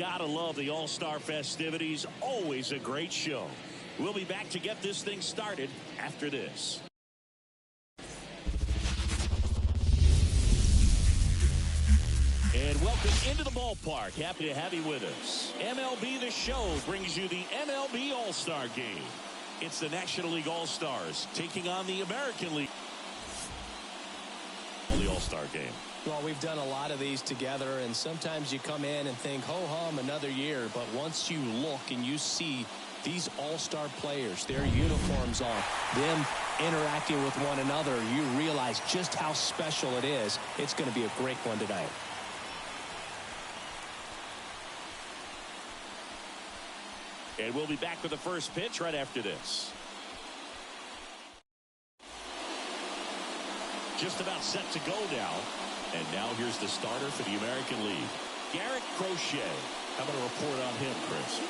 Gotta love the All-Star festivities. Always a great show. We'll be back to get this thing started after this. And welcome into the ballpark. Happy to have you with us. MLB The Show brings you the MLB All-Star Game. It's the National League All-Stars taking on the American League. The All-Star Game. Well, we've done a lot of these together, and sometimes you come in and think, ho-hum, another year. But once you look and you see these all-star players, their uniforms on, them interacting with one another, you realize just how special it is. It's going to be a great one tonight. And we'll be back with the first pitch right after this. Just about set to go now. And now here's the starter for the American League, Garrett Crochet. How about a report on him, Chris?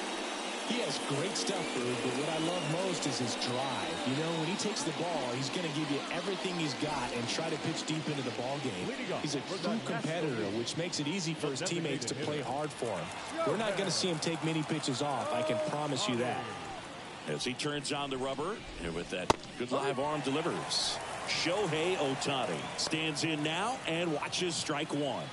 He has great stuff, Boog, but what I love most is his drive. You know, when he takes the ball, he's going to give you everything he's got and try to pitch deep into the ball game. He's a true competitor, which makes it easy for his teammates to play hard for him. We're not going to see him take many pitches off, I can promise you that. As he turns on the rubber, and with that good live arm delivers. Shohei Ohtani stands in now and watches strike one.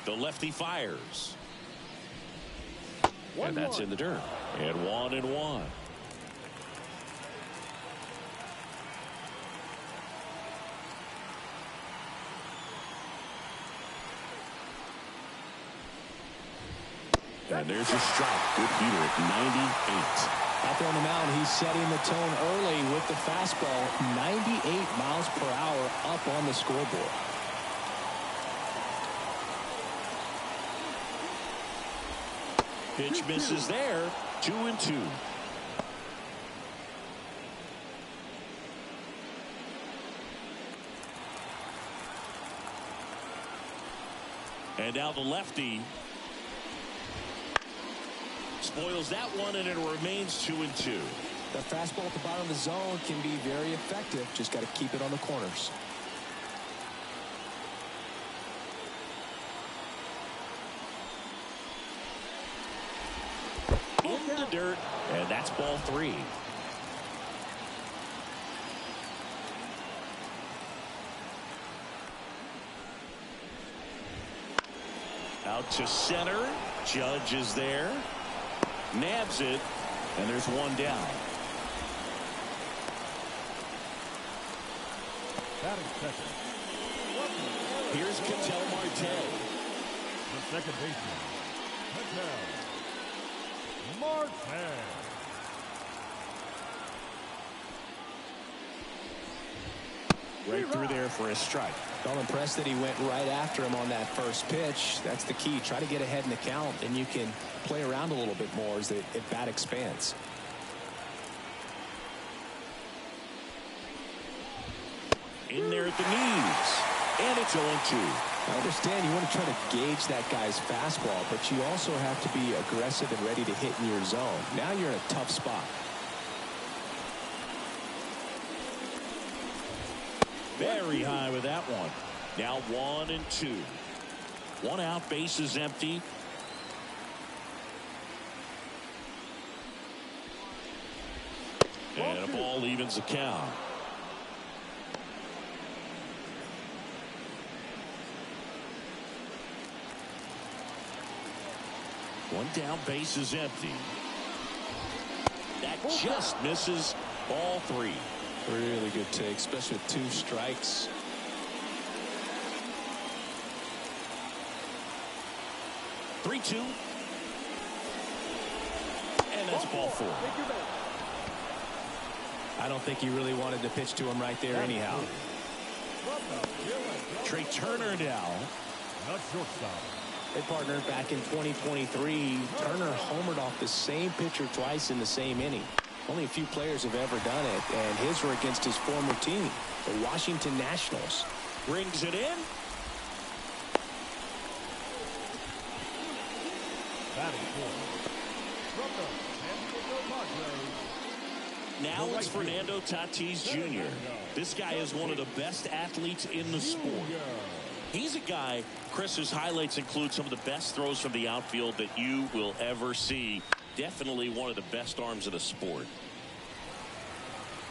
The lefty fires. And that's in the dirt. And 1-1. And there's a strike. Good heater at 98. Out there on the mound, he's setting the tone early with the fastball. 98 miles per hour up on the scoreboard. Pitch misses there. 2-2. And now the lefty spoils that one, and it remains 2-2. The fastball at the bottom of the zone can be very effective. Just got to keep it on the corners. In the dirt, and that's ball 3. Out to center. Judge is there. Nabs it, and there's one down. Here's Ketel Marte. The second baseman, Ketel Marte. Right through there for a strike. I'm impressed that he went right after him on that first pitch. That's the key. Try to get ahead in the count, and you can play around a little bit more as the at-bat expands. In there at the knees. And it's 0-2. I understand you want to try to gauge that guy's fastball, but you also have to be aggressive and ready to hit in your zone. Now you're in a tough spot. Very high with that one. Now 1-2. One out, base is empty. And a ball evens the count. One down, base is empty. That just misses. Ball 3. Really good take, especially with 2 strikes. Three, 2. And that's ball 4. I don't think he really wanted to pitch to him right there anyhow. Trey Turner now. Not shortstop. They partnered back in 2023. Turner homered off the same pitcher twice in the same inning. Only a few players have ever done it, and his were against his former team, the Washington Nationals. Brings it in. Batting for from the San Diego Padres, Now it's Fernando Tatis Jr. This guy is one of the best athletes in the sport. He's a guy, Chris, whose highlights include some of the best throws from the outfield that you will ever see. Definitely one of the best arms of the sport.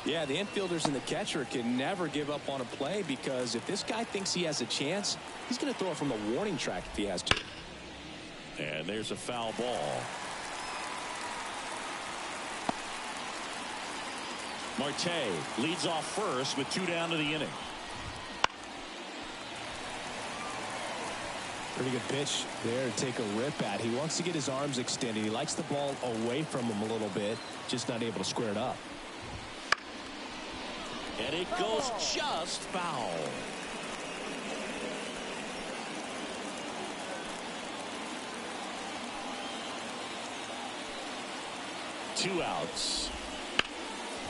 Yeah, the infielders and the catcher can never give up on a play, because if this guy thinks he has a chance, he's going to throw it from the warning track if he has to. And there's a foul ball. Marte leads off first with 2 down to the inning. Pretty good pitch there to take a rip at. He wants to get his arms extended. He likes the ball away from him a little bit, just not able to square it up. And it goes just foul. Two outs.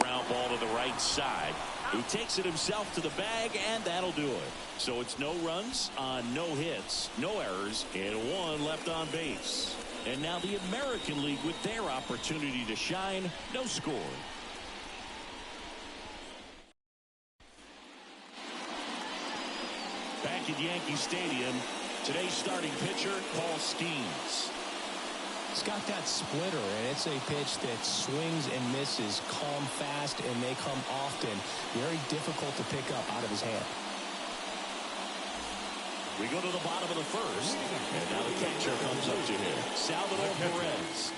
Ground ball to the right side. He takes it himself to the bag, and that'll do it. So it's no runs on no hits, no errors, and 1 left on base. And now the American League with their opportunity to shine. No score. Back at Yankee Stadium, today's starting pitcher, Paul Skeens. He's got that splitter, and it's a pitch that swings and misses, come fast, and they come often. Very difficult to pick up out of his hand. We go to the bottom of the first, and now the catcher comes up to him, Salvador Perez.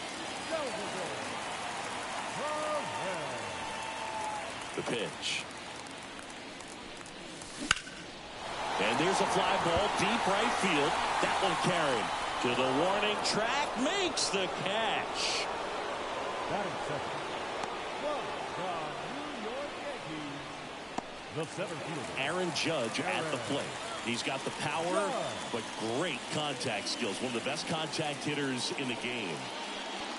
The pitch. And there's a fly ball deep right field. That one carried to the warning track, makes the catch. Batting second. New York Yankees. The 7th fielder, Aaron Judge at the plate. He's got the power, but great contact skills. One of the best contact hitters in the game.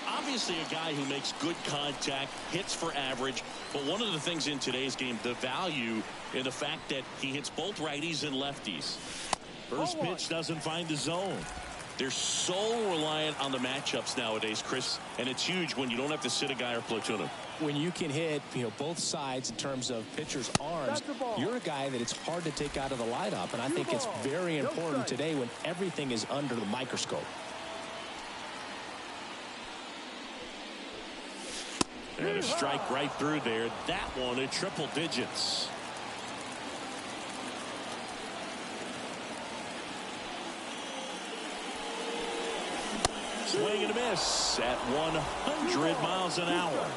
Obviously a guy who makes good contact, hits for average, but one of the things in today's game, the value in the fact that he hits both righties and lefties. First pitch doesn't find the zone. They're so reliant on the matchups nowadays, Chris, and it's huge when you don't have to sit a guy or platoon him. When you can hit, both sides in terms of pitchers' arms, you're a guy that it's hard to take out of the lineup, and I think it's very important today when everything is under the microscope. And a strike right through there. That one in triple digits. Swing and a miss at 100 miles an hour.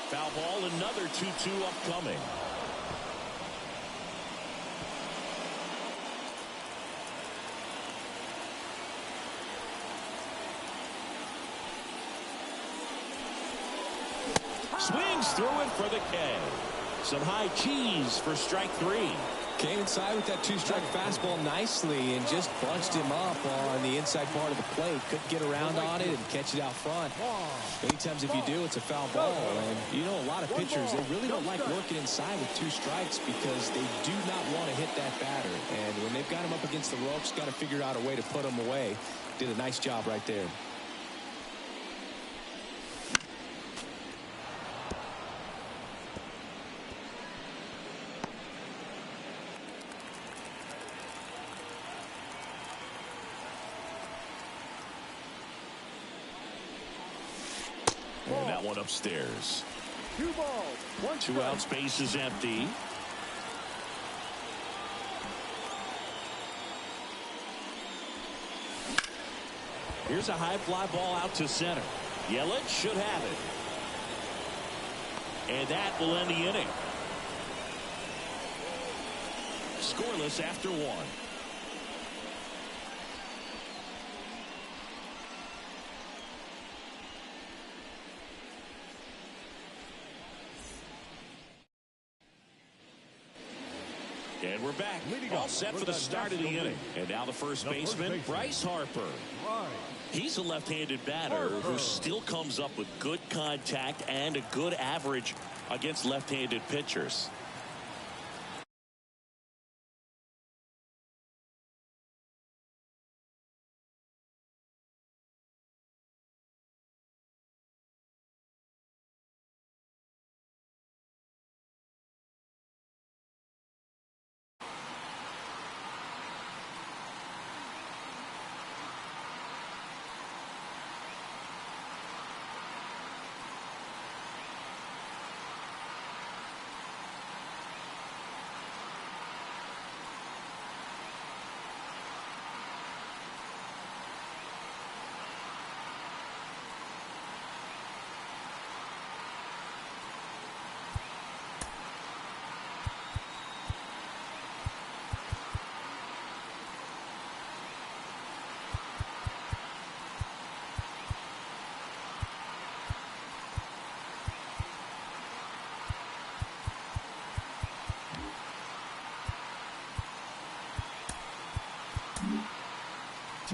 Foul ball, another 2-2 upcoming. Swings through it for the K. Some high cheese for strike 3. Came inside with that 2-strike fastball nicely and just bunched him up on the inside part of the plate. Couldn't get around on it and catch it out front. Many times if you do, it's a foul ball. And you know, a lot of pitchers, they really don't like working inside with 2 strikes because they do not want to hit that batter. And when they've got him up against the ropes, got to figure out a way to put him away. Did a nice job right there. And that one upstairs. 2 balls, 1 2 outs, base is empty. Here's a high fly ball out to center. Yelich should have it. And that will end the inning. Scoreless after 1. And we're back. All set for the start of the inning. And now the first baseman, Bryce Harper. He's a left-handed batter who still comes up with good contact and a good average against left-handed pitchers.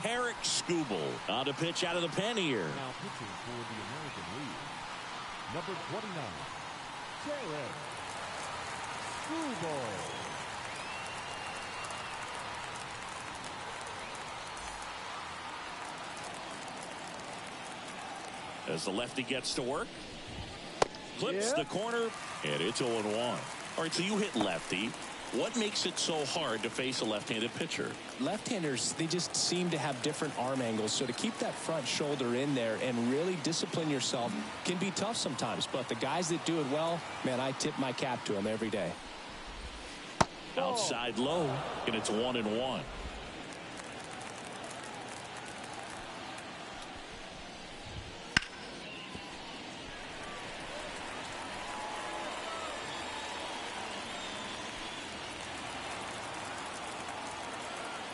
Tarek Skubal on to pitch out of the pen here. Now pitching for the American League, number 29, Tarek Skubal. As the lefty gets to work. Clips the corner, and it's 0-1. All right, so you hit lefty. What makes it so hard to face a left-handed pitcher? Left-handers, they just seem to have different arm angles, so to keep that front shoulder in there and really discipline yourself can be tough sometimes. But the guys that do it well, man, I tip my cap to them every day. Outside low, and it's 1-1.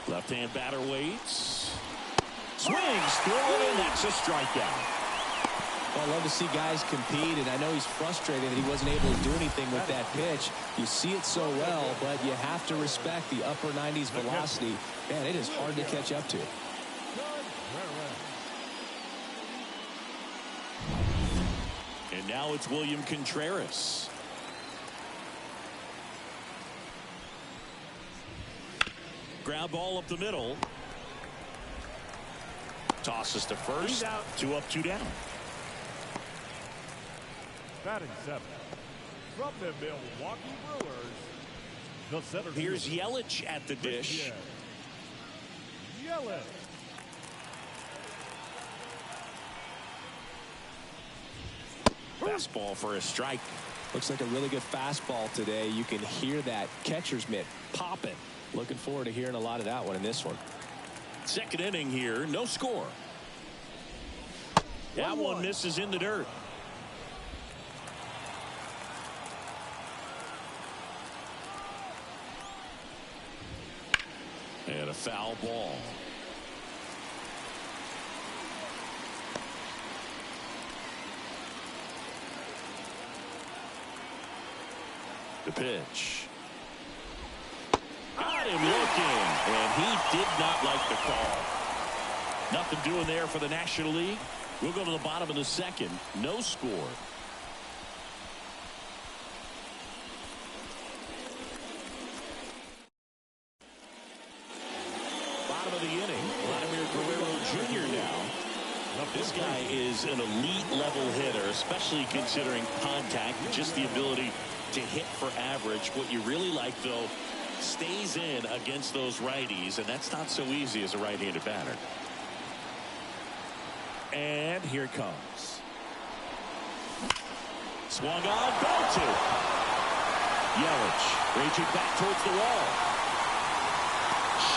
Left-hand batter waits. Swings through it, and that's a strikeout. Well, I love to see guys compete, and I know he's frustrated that he wasn't able to do anything with that pitch. You see it so well, but you have to respect the upper 90s velocity. Man, it is hard to catch up to. And now it's William Contreras. Ground ball up the middle. Tosses to first. 2 up, 2 down. Batting 7th from the Milwaukee Brewers, the center Here's fielder, Yelich at the dish. Yelich. Fastball for a strike. Looks like a really good fastball today. You can hear that catcher's mitt popping. Looking forward to hearing a lot of that one in this one. Second inning here, no score. That one misses in the dirt. And a foul ball. The pitch. Got him looking, and he did not like the call. Nothing doing there for the National League. We'll go to the bottom of the second. No score. Bottom of the inning. Vladimir Guerrero Jr. now. This guy is an elite level hitter, especially considering contact, just the ability to hit for average. What you really like, though, stays in against those righties, and that's not so easy as a right-handed batter. And here it comes. Swung on, ball to. Yelich raging back towards the wall.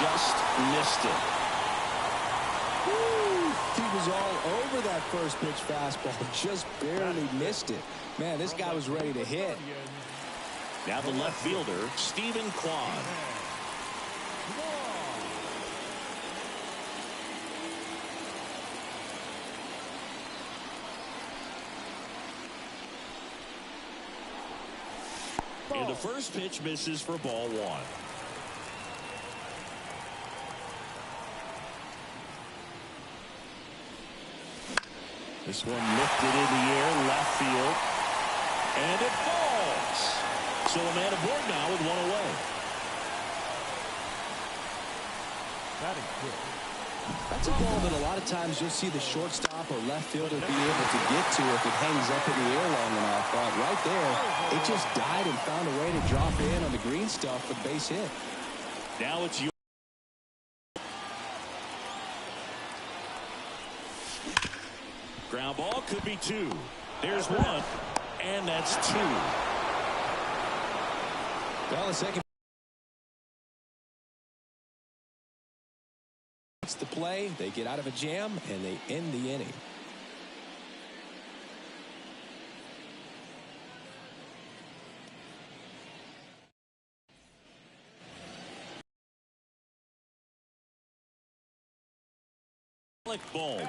Just missed it. Woo! He was all over that first pitch fastball. Just barely missed it. Man, this guy was ready to hit. Now the left fielder, Stephen Kwan. And the first pitch misses for ball 1. This one lifted in the air, left field. And it falls. So a man aboard now with 1 away. That's a ball that a lot of times you'll see the shortstop or left fielder be able to get to if it hangs up in the air long enough. But right there, it just died and found a way to drop in on the green stuff for the base hit. Now it's you. Ground ball could be 2. There's 1, and that's 2. Well, the second. It's the play. They get out of a jam, and they end the inning. Alec Bohm.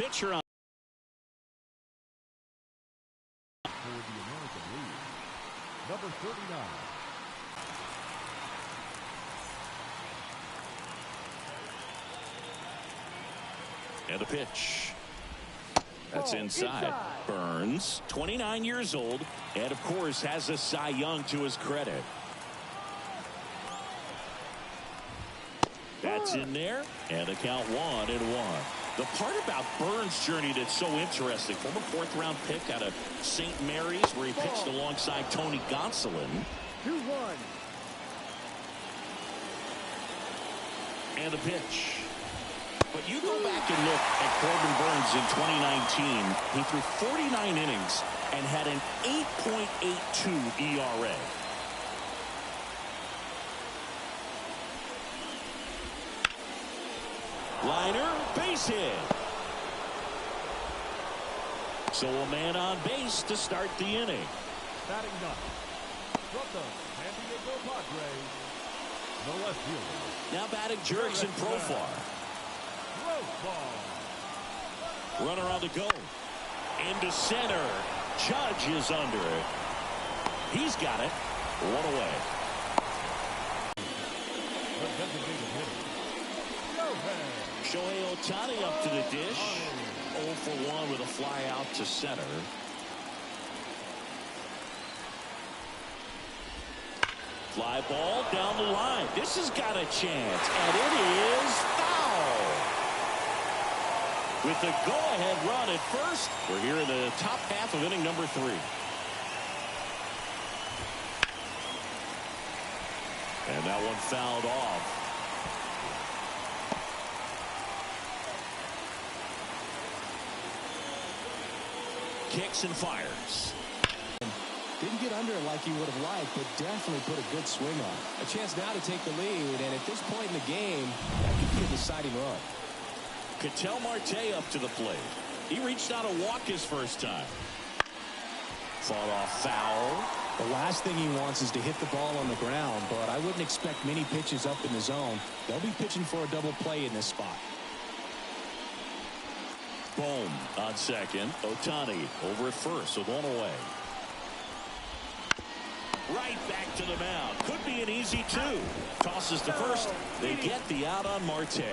pitcher on. For the American League, number 39. And a pitch. That's inside. Burns, 29 years old, and of course has a Cy Young to his credit. That's in there, and the count 1-1. The part about Burns' journey that's so interesting, former 4th-round pick out of St. Mary's, where he pitched alongside Tony Gonsolin. 2-1. And a pitch. But you go back and look at Corbin Burns in 2019. He threw 49 innings and had an 8.82 ERA. Liner, base hit. So a man on base to start the inning. Batting ninth from the San Diego Padres, no left fielder. Now batting Jurickson Profar. Runner on the go. Into center. Judge is under it. He's got it. 1 away. Shohei Ohtani up to the dish. 0 for 1 with a fly out to center. Fly ball down the line. This has got a chance. And it is foul. With the go-ahead run at first, we're here in the top half of inning number 3. And that one fouled off. Kicks and fires. Didn't get under it like he would have liked, but definitely put a good swing on. A chance now to take the lead, and at this point in the game, that could be a deciding run. Ketel Marte up to the plate. He reached out to walk his first time. Fought off foul. The last thing he wants is to hit the ball on the ground, but I wouldn't expect many pitches up in the zone. They'll be pitching for a double play in this spot. Bohm on second. Ohtani over at first with 1 away. Right back to the mound. Could be an easy 2. Tosses to first. They get the out on Marte.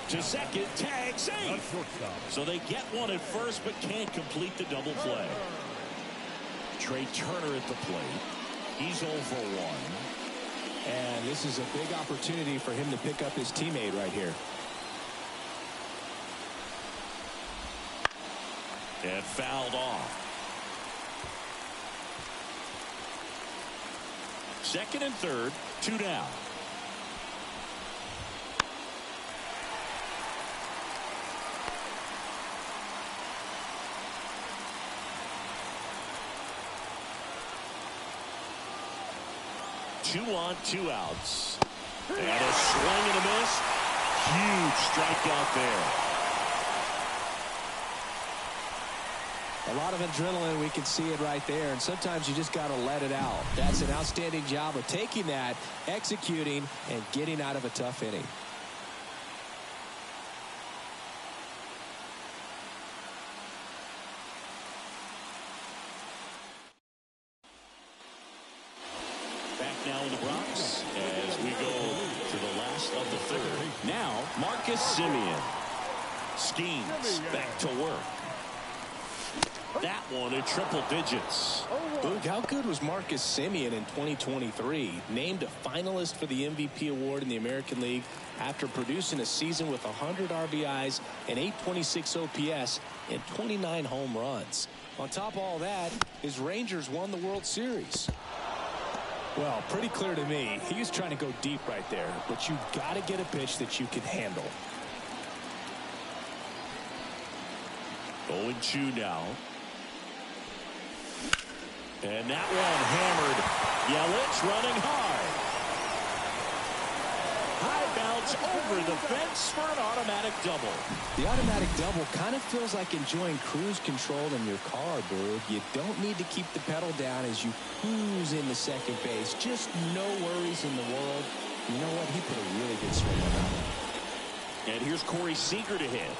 To second, tag, safe. So they get one at first, but can't complete the double play. Trey Turner at the plate. He's 0 for 1. And this is a big opportunity for him to pick up his teammate right here. And fouled off. Second and third, 2 down. Two on, 2 outs. And a swing and a miss. Huge strikeout there. A lot of adrenaline, we can see it right there, and sometimes you just got to let it out. That's an outstanding job of taking that, executing, and getting out of a tough inning. Back now in the Bronx as we go to the last of the third. Now, Marcus Semien schemes back to work. That one in triple digits. Luke, how good was Marcus Semien in 2023? Named a finalist for the MVP award in the American League after producing a season with 100 RBIs and 826 OPS and 29 home runs. On top of all that, his Rangers won the World Series. Well, pretty clear to me, he was trying to go deep right there, but you've got to get a pitch that you can handle. 0-2 now. And that one hammered. Yelich running hard. High bounce over the fence for an automatic double. The automatic double kind of feels like enjoying cruise control in your car, dude. You don't need to keep the pedal down as you cruise into second base. Just no worries in the world. You know what? He put a really good swing on that one. And here's Corey Seager to hit.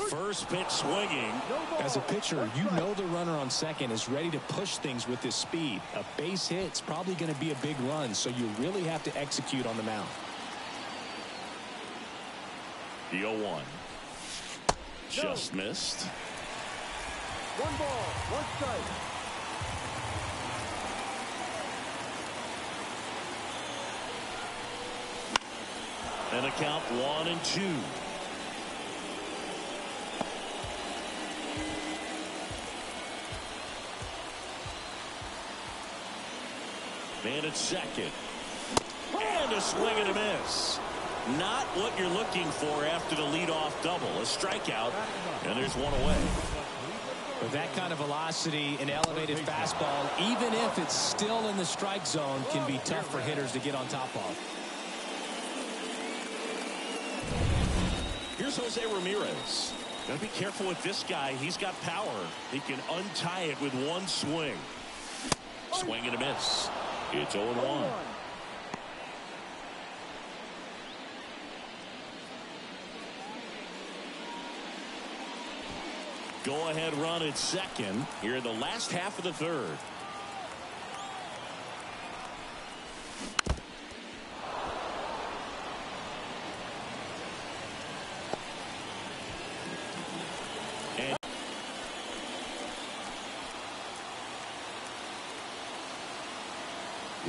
First pitch swinging. As a pitcher, you know the runner on second is ready to push things with his speed. A base hit's probably going to be a big run, so you really have to execute on the mound. The 0-1. Just missed. 1 ball, 1 strike. And a count 1-2. Man at second. And a swing and a miss. Not what you're looking for after the leadoff double. A strikeout, and there's one away. With that kind of velocity, an elevated fastball, even if it's still in the strike zone, can be tough for hitters to get on top of. Here's Jose Ramirez. Got to be careful with this guy. He's got power. He can untie it with one swing. Swing and a miss. It's 0-1. Go-ahead run at second here in the last half of the third. And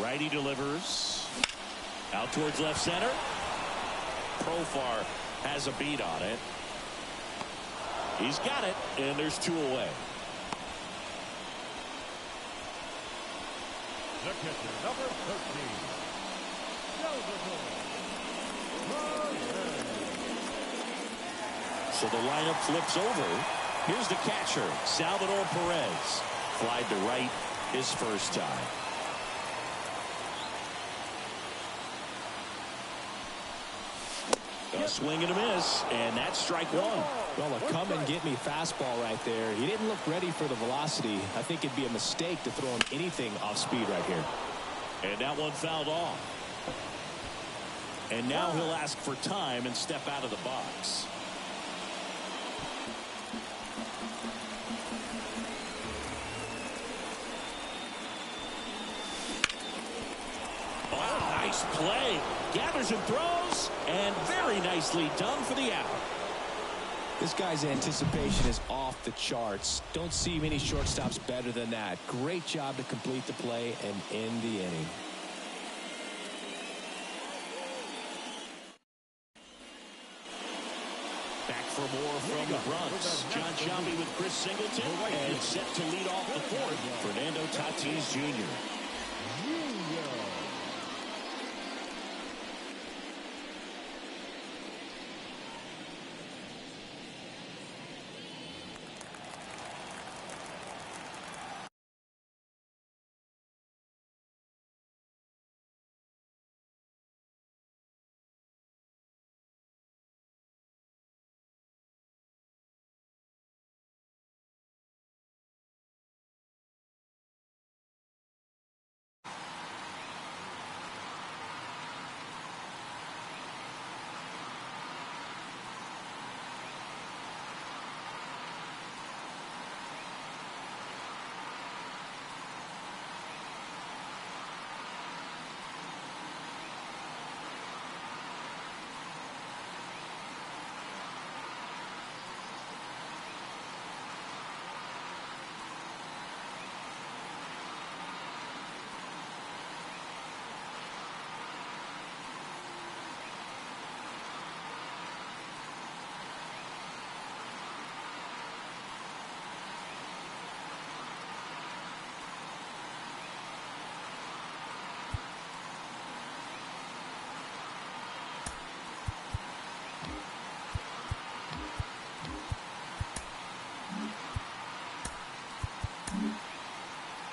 righty delivers out towards left center. Profar has a beat on it. He's got it, and there's 2 away. The catcher, number 13. So the lineup flips over. Here's the catcher, Salvador Perez. Flied to right his first time. A swing and a miss, and that's strike 1. Well, a come-and-get-me fastball right there. He didn't look ready for the velocity. I think it'd be a mistake to throw him anything off speed right here. And that one fouled off. And now he'll ask for time and step out of the box. Wow, nice play. Gathers and throws, and very nicely done for the out. This guy's anticipation is off the charts. Don't see many shortstops better than that. Great job to complete the play and end the inning. Back for more from the Bronx. John Shelby with Chris Singleton, and set to lead off the fourth, Fernando Tatis Jr.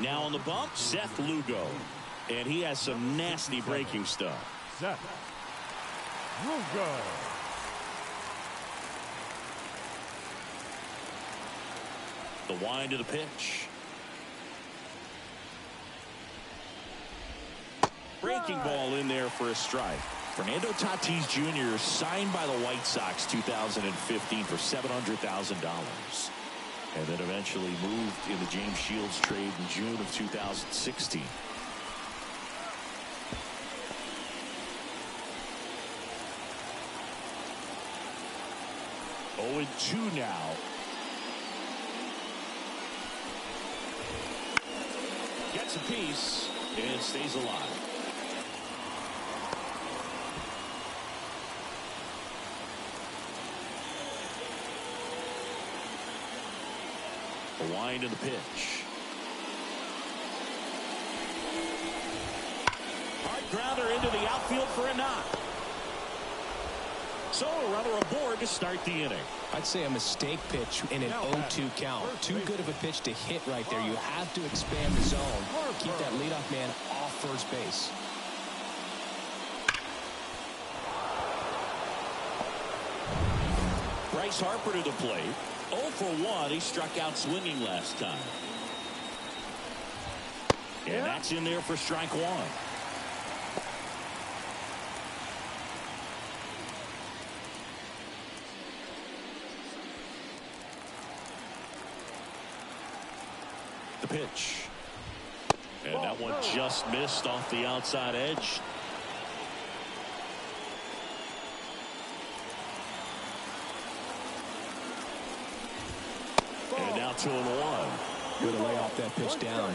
Now on the bump, Seth Lugo. And he has some nasty breaking stuff. Seth Lugo. The wind of the pitch. Breaking ball in there for a strike. Fernando Tatis Jr. signed by the White Sox 2015 for $700,000. And then eventually moved in the James Shields trade in June of 2016. Oh, 2 now. Gets a piece and stays alive. The wind of the pitch. Hard grounder into the outfield for a knock. So a runner aboard to start the inning. I'd say a mistake pitch in an 0-2 count. Too good of a pitch to hit right there. You have to expand the zone. Keep that leadoff man off first base. Bryce Harper to the plate. 0 for 1. He struck out swinging last time. And that's in there for strike 1. The pitch. And that one just missed off the outside edge. And now 2-1. Good to lay off that pitch down.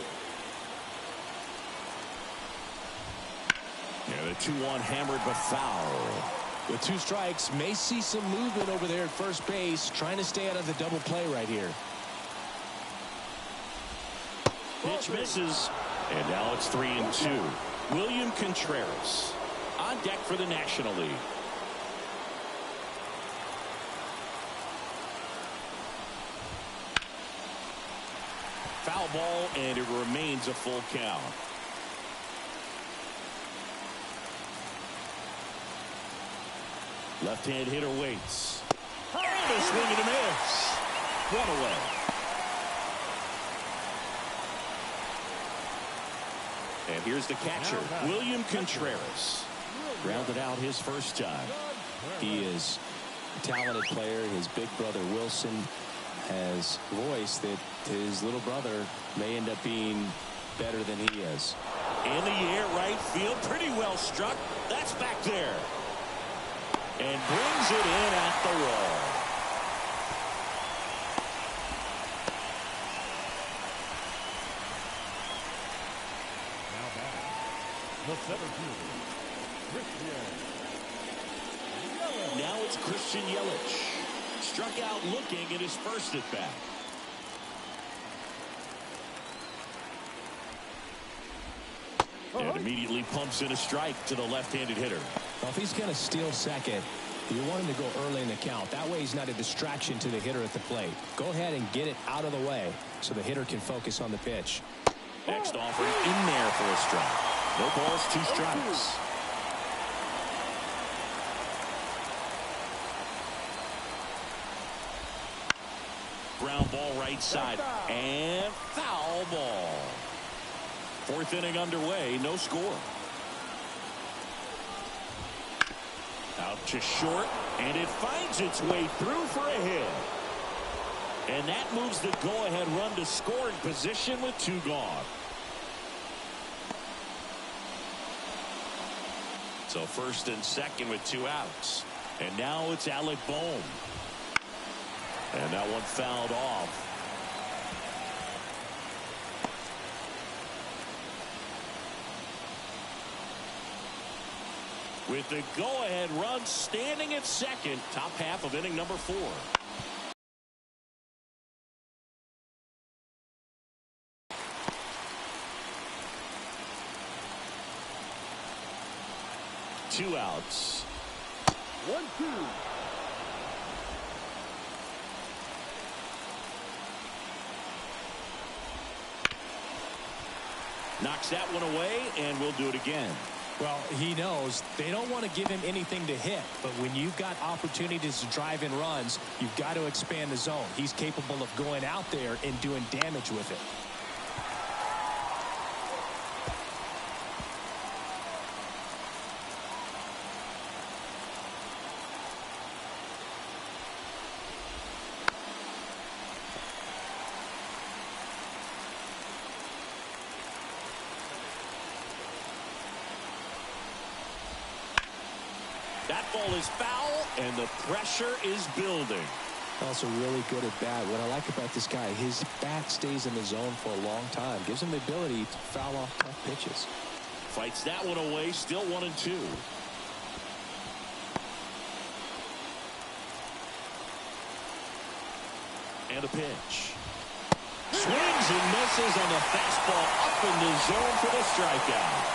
And a 2-1 hammered but foul. With 2 strikes, may see some movement over there at first base, trying to stay out of the double play right here. Pitch misses, and now it's 3-2. William Contreras on deck for the National League. Foul ball, and it remains a full count. Left-hand hitter waits. And a swing and a miss. 1 away. And here's the catcher, William Contreras. Grounded out his first time. He is a talented player. His big brother Wilson has voiced that his little brother may end up being better than he is. In the air, right field, pretty well struck. That's back there. And brings it in at the wall. The center fielder, Christian. Now it's Christian Yelich. Struck out looking at his first at bat. And immediately pumps in a strike to the left-handed hitter. Well, if he's going to steal second, you want him to go early in the count. That way he's not a distraction to the hitter at the plate. Go ahead and get it out of the way so the hitter can focus on the pitch. Next offering in there for a strike. No balls, 2 strikes. Ground ball right side. And foul ball. 4th inning underway. No score. Out to short. And it finds its way through for a hit. And that moves the go-ahead run to scoring position with 2 gone. So first and second with 2 outs. And now it's Alec Bohm. And that one fouled off. With the go-ahead run standing at second, top half of inning number 4. Two outs. 1-2. Knocks that one away, and we'll do it again. Well, he knows they don't want to give him anything to hit, but when you've got opportunities to drive in runs, you've got to expand the zone. He's capable of going out there and doing damage with it. That ball is foul, and the pressure is building. Also really good at bat. What I like about this guy, his bat stays in the zone for a long time. Gives him the ability to foul off tough pitches. Fights that one away, still 1-2. And a pitch. Swings and misses on the fastball up in the zone for the strikeout.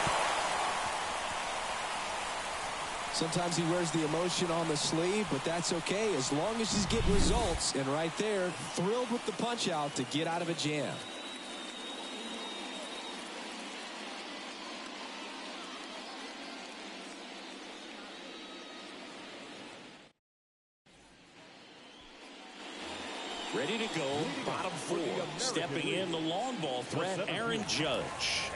Sometimes he wears the emotion on the sleeve, but that's okay as long as he's getting results. And right there, thrilled with the punch out to get out of a jam. Ready to go, bottom 4. Stepping in, the long ball threat, Aaron Judge.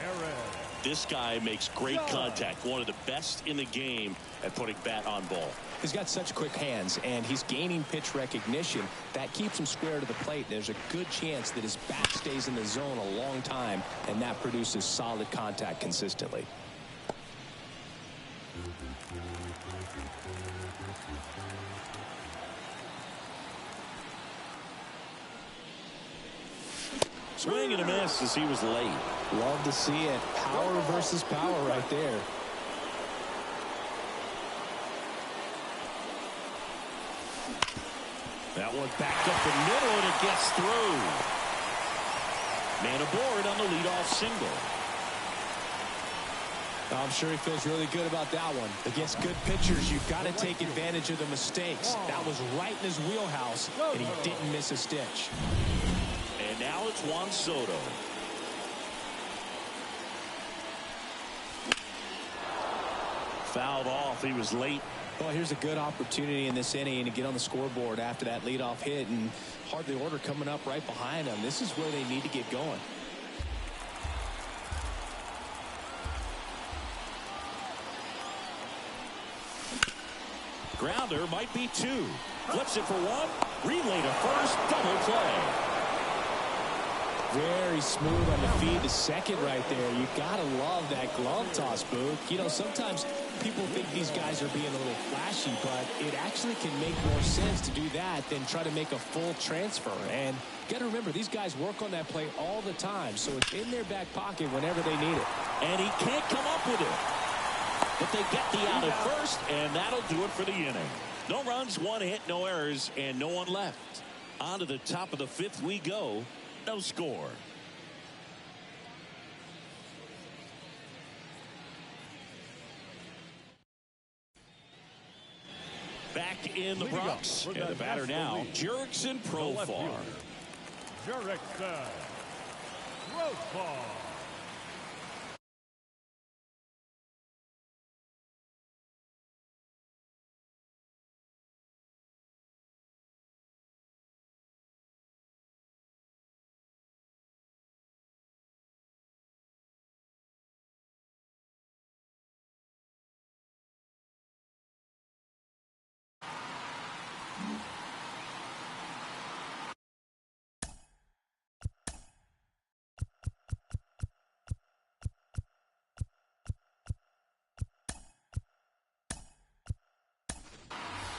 This guy makes great contact. One of the best in the game at putting bat on ball. He's got such quick hands, and he's gaining pitch recognition. That keeps him square to the plate. There's a good chance that his bat stays in the zone a long time, and that produces solid contact consistently. Swing and a miss as he was late. Love to see it. Power versus power right there. That one backed up the middle, and it gets through. Man aboard on the leadoff single. I'm sure he feels really good about that one. Against good pitchers, you've got to take advantage of the mistakes. That was right in his wheelhouse, and he didn't miss a stitch. And now it's Juan Soto. Fouled off. He was late. Well, here's a good opportunity in this inning to get on the scoreboard after that leadoff hit, and hardly order coming up right behind them. This is where they need to get going. Grounder might be 2. Flips it for 1. Relay to first. Double play. Very smooth on the feed to second right there. You gotta love that glove toss, Boog. You know, sometimes people think these guys are being a little flashy, but it actually can make more sense to do that than try to make a full transfer. And you gotta remember, these guys work on that play all the time, so it's in their back pocket whenever they need it. And he can't come up with it. But they get the out at first, and that'll do it for the inning. No runs, 1 hit, no errors, and no one left. On to the top of the 5th we go. No score. Back in the Bronx. And the batter now, Jurickson Profar. Jurickson Profar.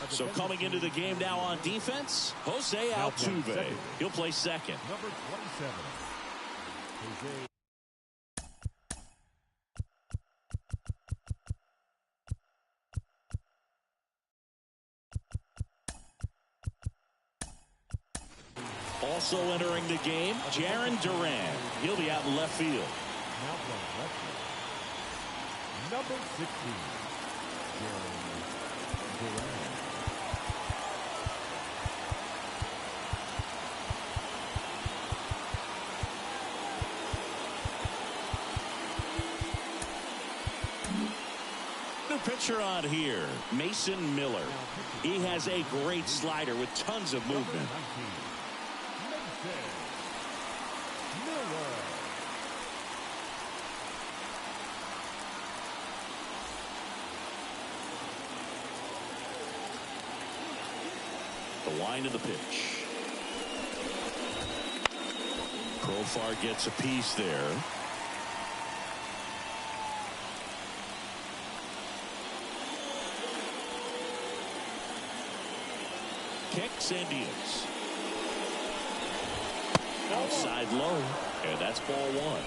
So coming into the game now on defense, Jose Altuve. He'll play second. Number 27. Jose. Also entering the game, Jarren Duran. He'll be out in left field. Now playing left field. Number 16. Jarren Duran. Pitcher on here, Mason Miller. He has a great slider with tons of movement. The line of the pitch. Profar gets a piece there. Los Indians. Outside low, and that's ball one.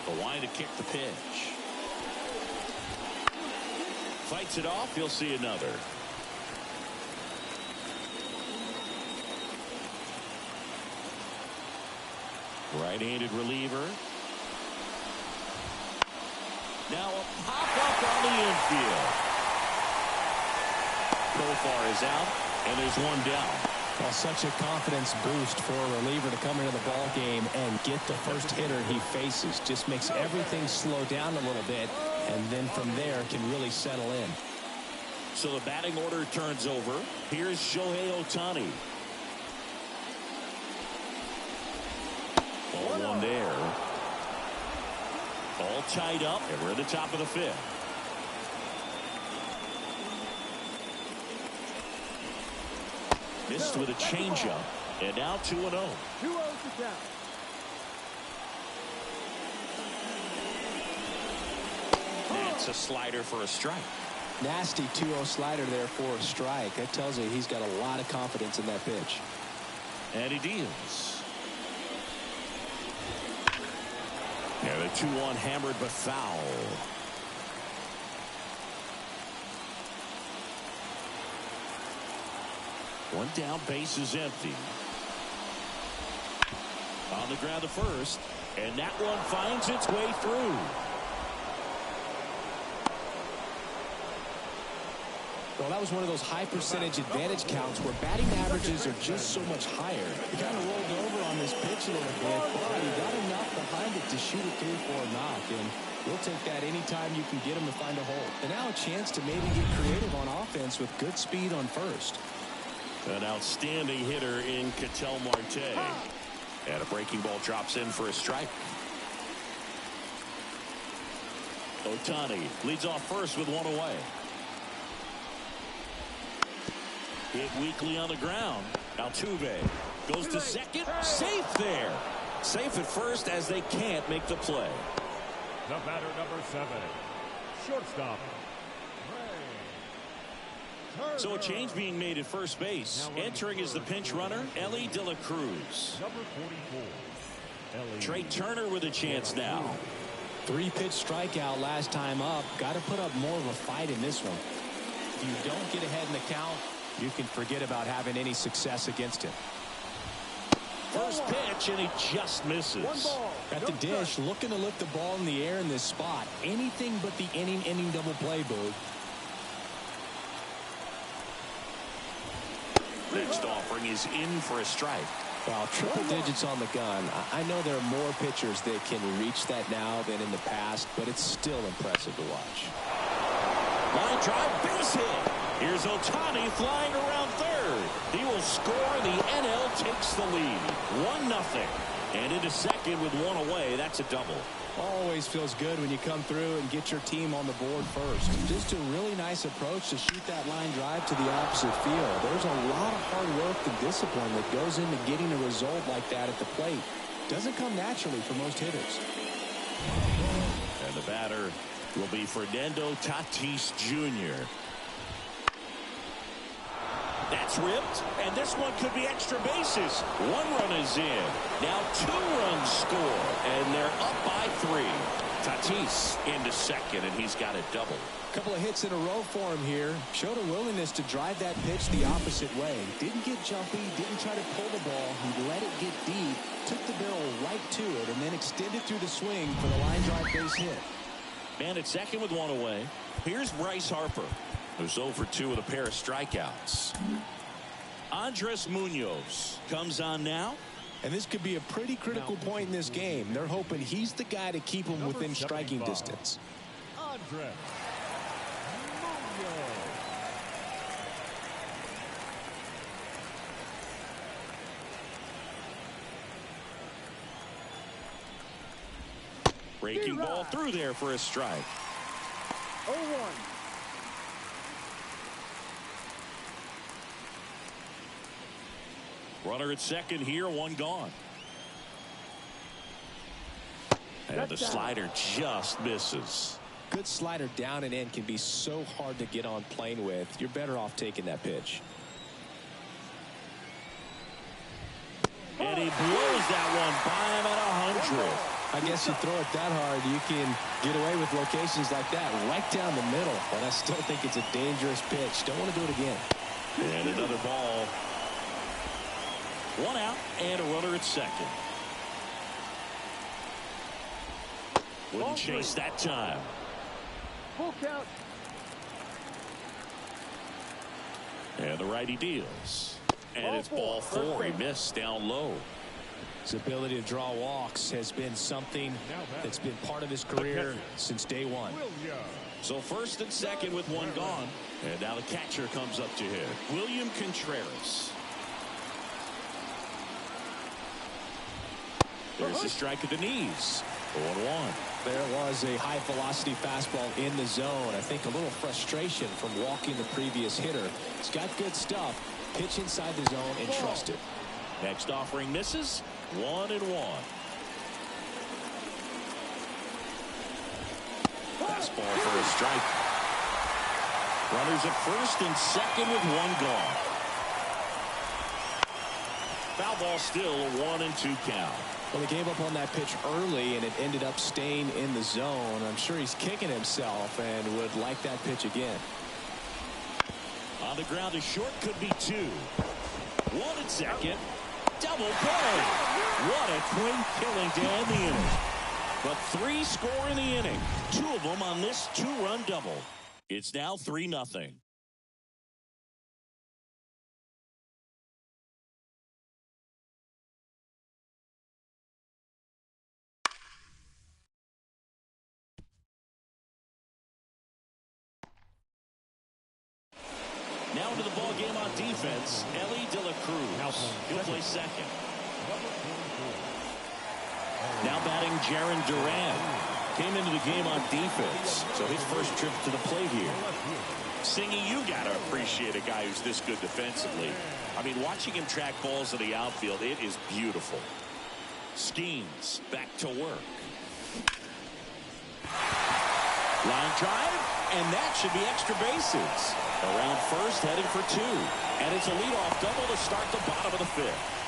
The line to kick the pitch. Fights it off. He'll see another. Right-handed reliever. Now a pop-up on the infield. Profar is out, and there's one down. Well, such a confidence boost for a reliever to come into the ball game and get the first hitter he faces. Just makes everything slow down a little bit, and then from there can really settle in. So the batting order turns over. Here's Shohei Ohtani. Ball one there. All tied up, and we're at the top of the fifth. Missed with a changeup, and now 2-0. 2-0 to count. That's a slider for a strike. Nasty 2-0 slider there for a strike. That tells you he's got a lot of confidence in that pitch. And he deals. Yeah, the 2-1 hammered but foul. One down, base is empty. On the ground to first, and that one finds its way through. Well, that was one of those high percentage advantage counts where batting averages are just so much higher. He kind of rolled over on this pitch a little bit, but he got enough behind it to shoot it through for a knock, and we'll take that anytime you can get him to find a hole. And now a chance to maybe get creative on offense with good speed on first. An outstanding hitter in Ketel Marte. And a breaking ball drops in for a strike. Ohtani leads off first with one away. Hit weakly on the ground. Altuve goes to second. Safe there. Safe at first as they can't make the play. The batter, number 7. Shortstop. So a change being made at first base. Entering is the pinch runner, Ellie De La Cruz. Number 44. Trey Turner with a chance now. 3-pitch strikeout last time up. Got to put up more of a fight in this one. If you don't get ahead in the count, you can forget about having any success against him. First pitch, and he just misses. At the dish, looking to lift the ball in the air in this spot. Anything but the inning double play, Boog. Next offering is in for a strike. Well, triple digits on the gun. I know there are more pitchers that can reach that now than in the past, but it's still impressive to watch. Line drive, base hit. Here's Ohtani flying around third. He will score. The NL takes the lead. 1-0. And into second with one away. That's a double. Always feels good when you come through and get your team on the board first. Just a really nice approach to shoot that line drive to the opposite field. There's a lot of hard work and discipline that goes into getting a result like that at the plate. Doesn't come naturally for most hitters. And the batter will be Fernando Tatis Jr. That's ripped, and this one could be extra bases. 1 run is in. Now 2 runs score, and they're up by 3. Tatis into second, and he's got a double. Couple of hits in a row for him here. Showed a willingness to drive that pitch the opposite way. Didn't get jumpy, didn't try to pull the ball. He let it get deep, took the barrel right to it, and then extended through the swing for the line drive base hit. Man at second with one away. Here's Bryce Harper, who's 0 for 2 with a pair of strikeouts. Andres Munoz comes on now. And this could be a pretty critical point in this game. They're hoping he's the guy to keep them within striking distance. Andres Munoz. Breaking ball through there for a strike. 0-1. Runner at second here, one gone. And the slider just misses. Good slider down and in can be so hard to get on plane with. You're better off taking that pitch. And he blows that one by him at 100. I guess you throw it that hard, you can get away with locations like that right down the middle. But I still think it's a dangerous pitch. Don't want to do it again. And another ball. One out and a runner at second. Wouldn't chase that time. Full count. And the righty deals. And it's ball four. He missed down low. His ability to draw walks has been something that's been part of his career since day one. So first and second with one gone. And now the catcher comes up to hit. William Contreras. There's a strike at the knees. 0-1. There was a high velocity fastball in the zone. I think a little frustration from walking the previous hitter. He's got good stuff. Pitch inside the zone and trust it. Next offering misses. 1-1. Fastball for a strike. Runners at first and second with one gone. Foul ball still a 1-2 count. Well, he gave up on that pitch early, and it ended up staying in the zone. I'm sure he's kicking himself and would like that pitch again. On the ground, a short could be two. One at second. Double play. What a twin killing to end the inning. But three score in the inning. Two of them on this two-run double. It's now 3-0. Now into the ball game on defense, Ellie De La Cruz. He'll play second. Now batting Jarren Duran. Came into the game on defense, so his first trip to the plate here. Singy, you got to appreciate a guy who's this good defensively. I mean, watching him track balls in the outfield, it is beautiful. Skeens back to work. Line drive, and that should be extra bases. Around first, headed for two. And it's a leadoff double to start the bottom of the fifth.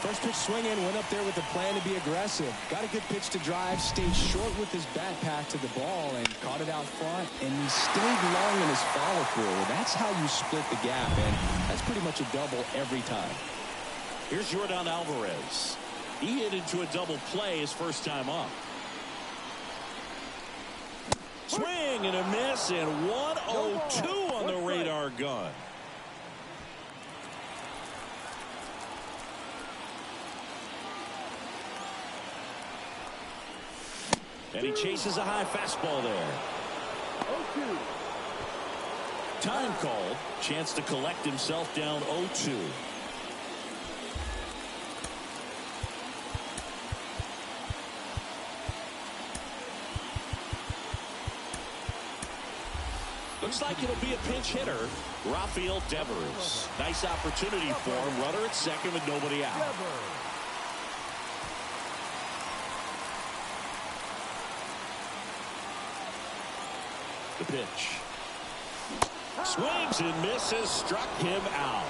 First pitch swinging, went up there with a plan to be aggressive. Got a good pitch to drive, stayed short with his bat pack to the ball, and caught it out front. And he stayed long in his follow-through. That's how you split the gap, and that's pretty much a double every time. Here's Yordan Alvarez. He hit into a double play his first time up. Swing and a miss, and 102 on the radar gun. And he chases a high fastball there. 0-2. Time called. Chance to collect himself down 0-2. Looks like it'll be a pinch hitter. Rafael Devers. Nice opportunity for him. Runner at second with nobody out. The pitch. Swings and misses. Struck him out.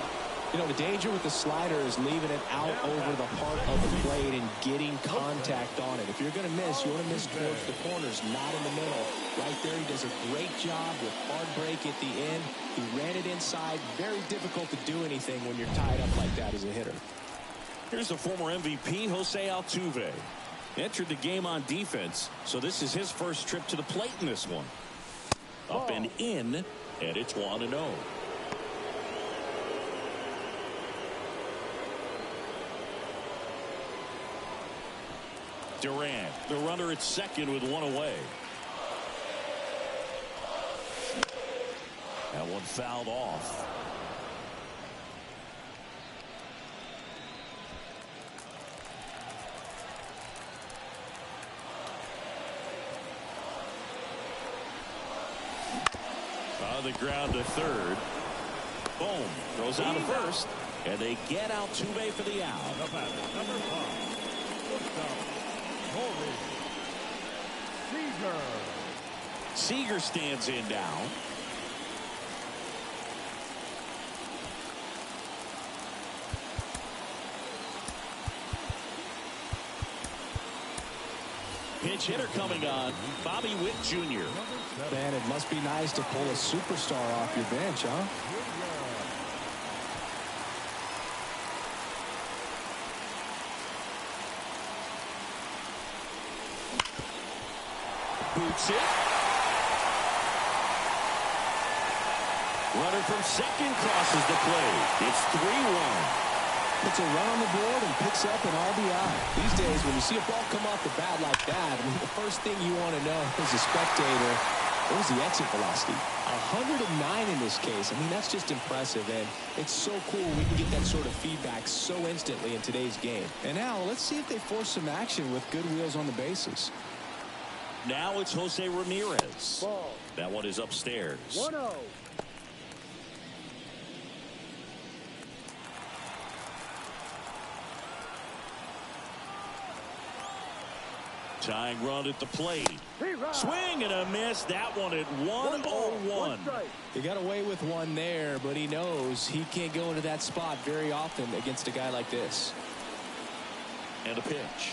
You know, the danger with the slider is leaving it out over the heart of the plate and getting contact on it. If you're going to miss, you want to miss towards the corners, not in the middle. Right there, he does a great job with hard break at the end. He ran it inside. Very difficult to do anything when you're tied up like that as a hitter. Here's the former MVP, Jose Altuve. Entered the game on defense, so this is his first trip to the plate in this one. Up and in, and it's 1-0. Durant, the runner at second with one away. That one fouled off. On the ground to third. Boom. Goes out to first. And they get Altuve for the out. The batter, number 5, shortstop, Corey Seager. Seager stands in now. Pinch hitter coming on, Bobby Witt Jr. Man, it must be nice to pull a superstar off your bench, huh? Boots it. Runner from second crosses the plate. It's 3-1. Puts a run on the board and picks up an RBI. These days, when you see a ball come off the bat like that, I mean, the first thing you want to know as a spectator, what was the exit velocity? 109 in this case. I mean, that's just impressive, and it's so cool we can get that sort of feedback so instantly in today's game. And now, let's see if they force some action with good wheels on the bases. Now it's Jose Ramirez. Ball. That one is upstairs. 1-0. Tying run at the plate. Right. Swing and a miss. That one at 1-0-1. He got away with one there, but he knows he can't go into that spot very often against a guy like this. And a pitch.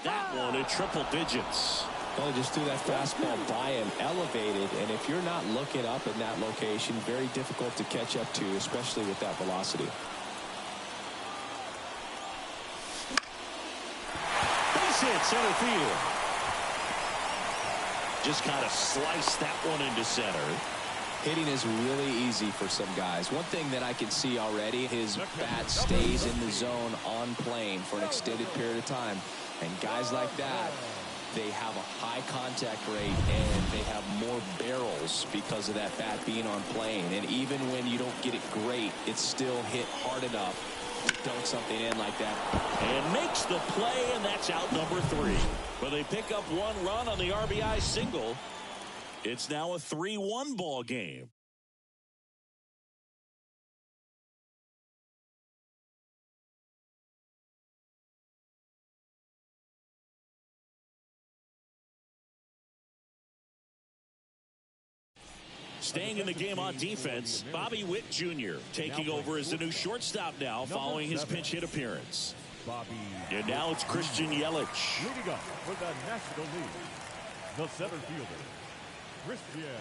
That one at triple digits. Well, just threw that fastball by him, elevated, and if you're not looking up in that location, very difficult to catch up to, especially with that velocity. Base hit center field. Just kind of sliced that one into center. Hitting is really easy for some guys. One thing that I can see already, his bat stays in the zone on plane for an extended period of time. And guys like that, they have a high contact rate and they have more barrels because of that bat being on plane. And even when you don't get it great, it's still hit hard enough to dunk something in like that. And makes the play, and that's out number 3. But they pick up 1 run on the RBI single. It's now a 3-1 ball game. Staying in the game on defense, Bobby Witt Jr. taking over as the new shortstop now following his pinch hit appearance. And now it's Christian Yelich. Leading up for the National League, the center fielder, Christian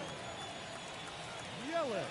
Yelich.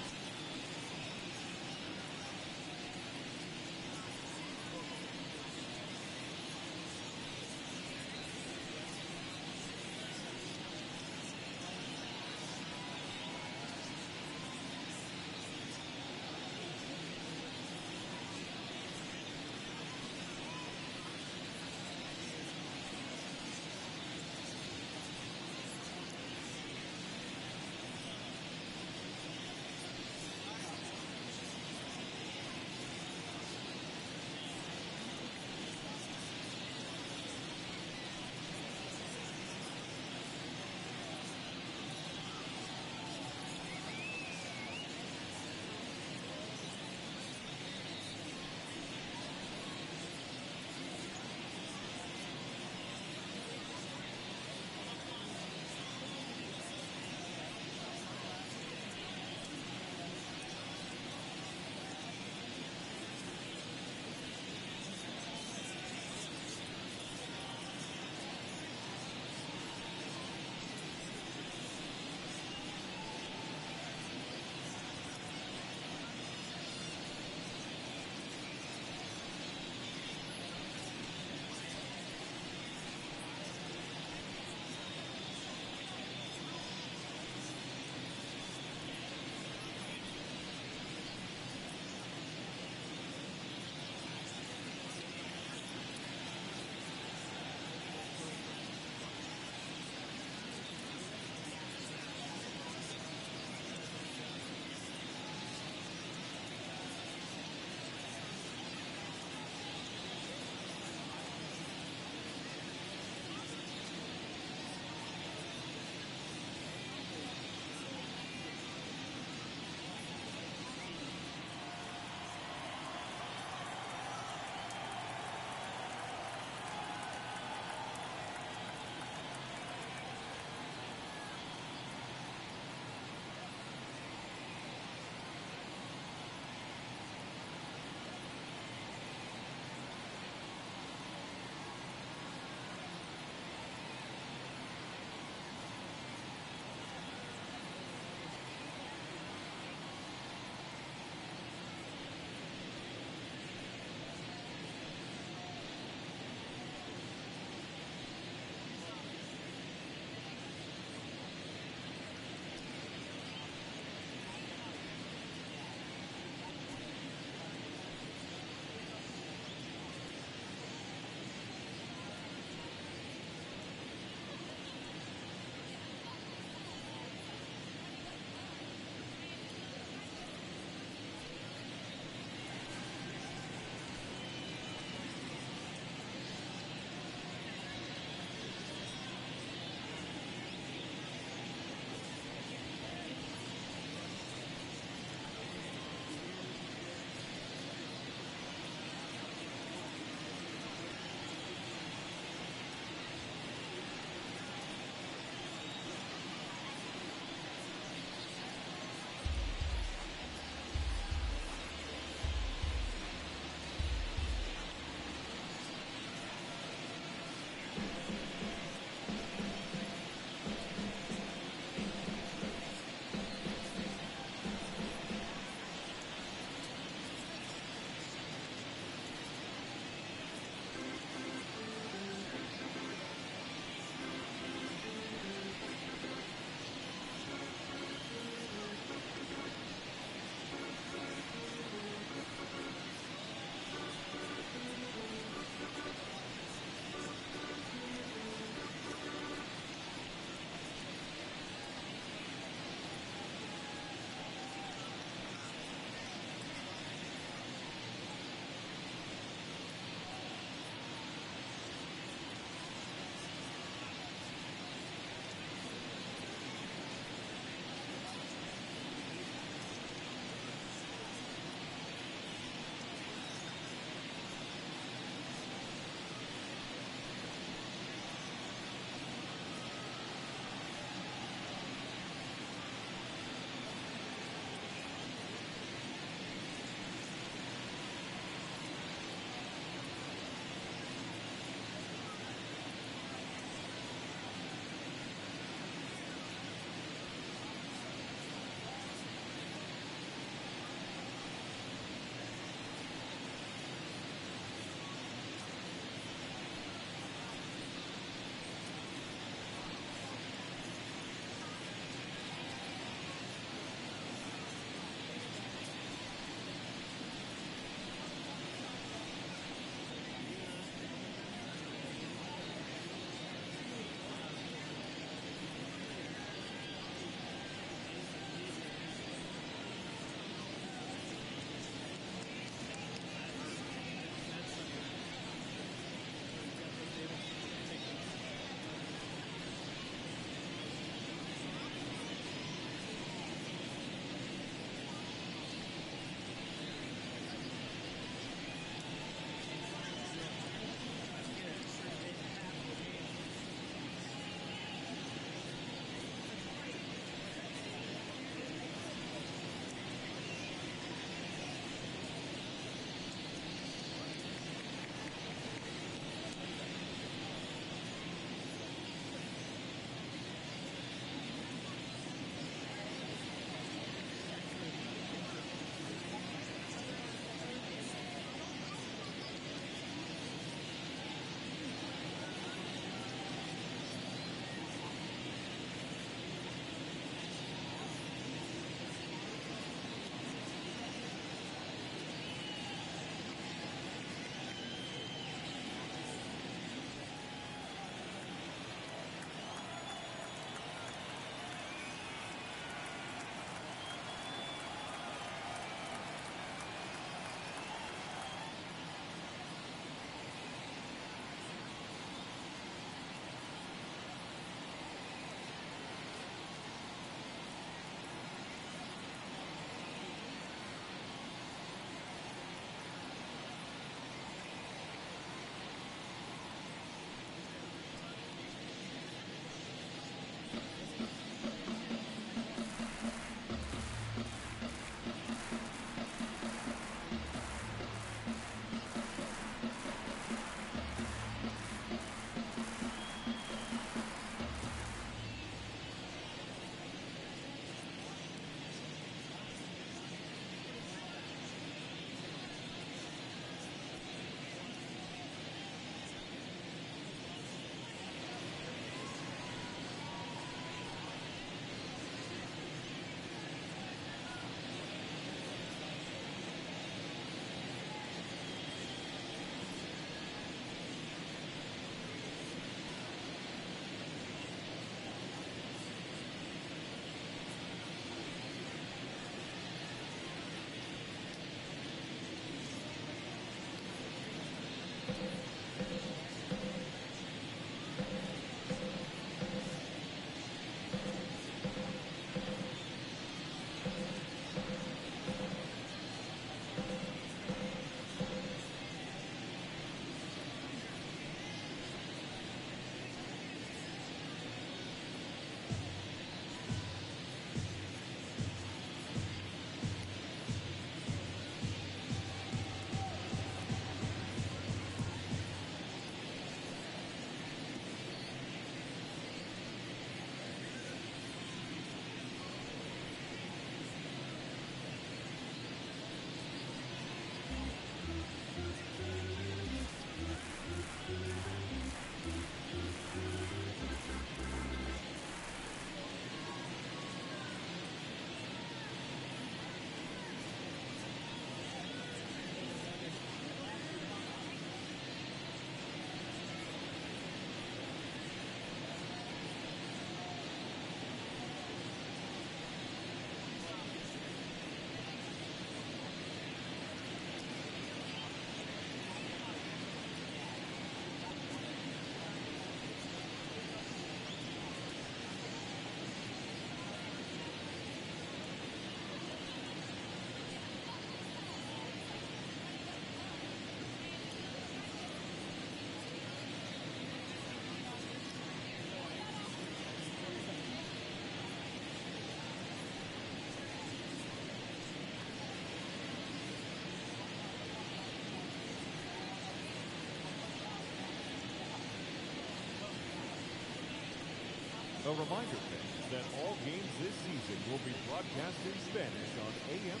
A reminder, fans, that all games this season will be broadcast in Spanish on AM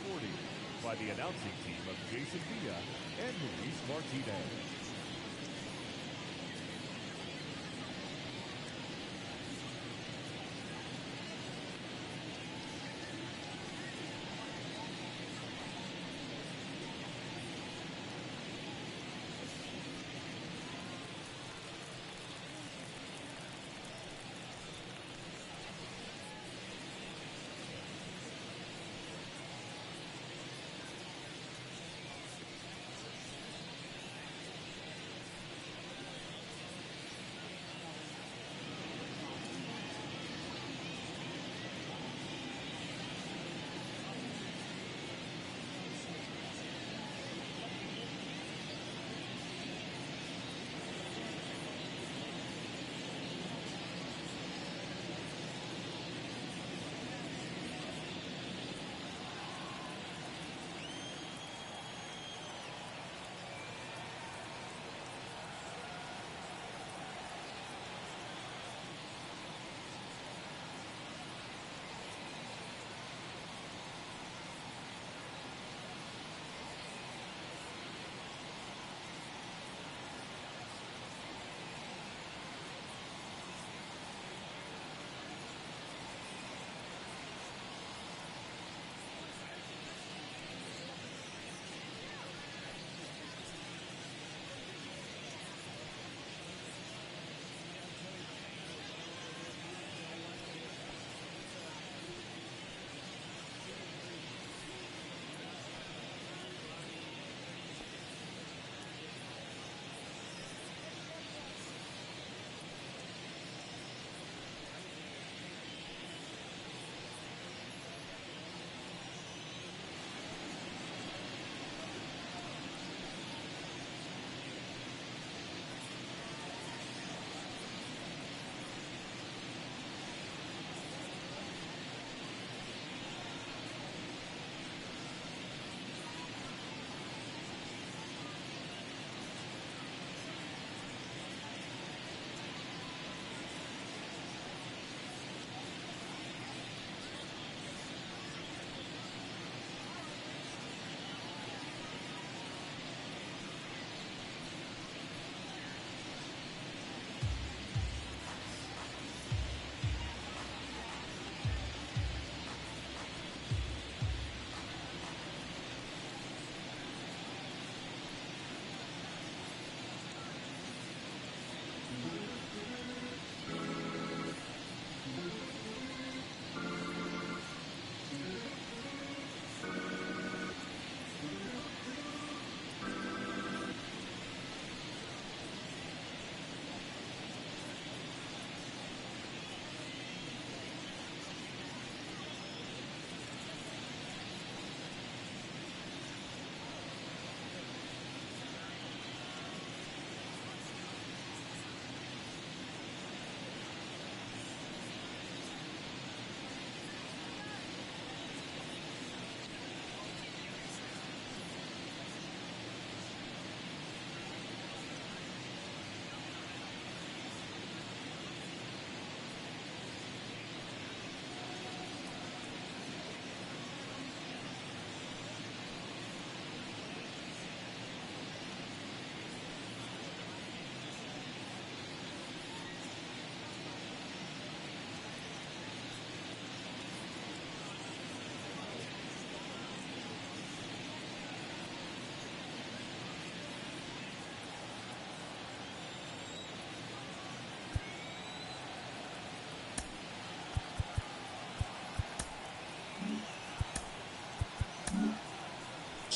1440 by the announcing team of Jason Villa and Luis Martinez.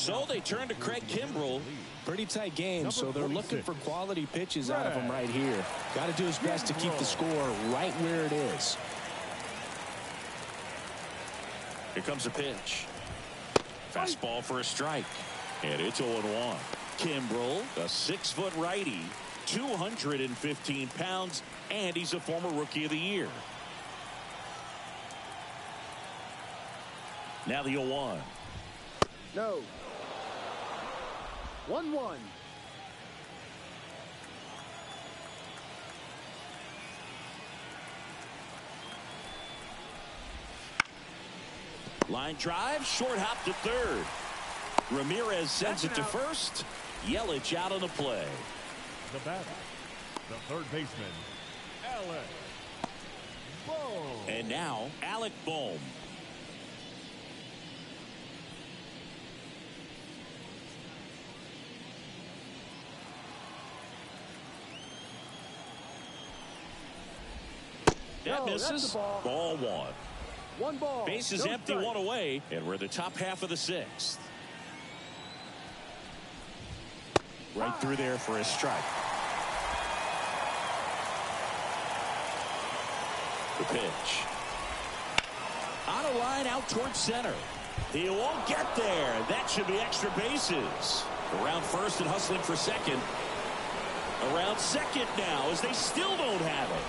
So they turn to Craig Kimbrell. Pretty tight game, so they're looking for quality pitches out of him right here. Got to do his best to keep the score right where it is. Here comes a pitch. Fastball for a strike. And it's 0-1. Kimbrell, a 6-foot righty, 215 pounds, and he's a former Rookie of the Year. Now the 0-1. No. 1-1. Line drive, short hop to third. Ramirez sends it to first. Yelich out on the play. The batter, the third baseman, Alec Bohm. And now, Alec Bohm. That misses. Ball one. One ball. Base is empty, one away, and we're in the top half of the sixth. Right through there for a strike. The pitch. On a line out towards center. He won't get there. That should be extra bases. Around first and hustling for second. Around second now as they still don't have it.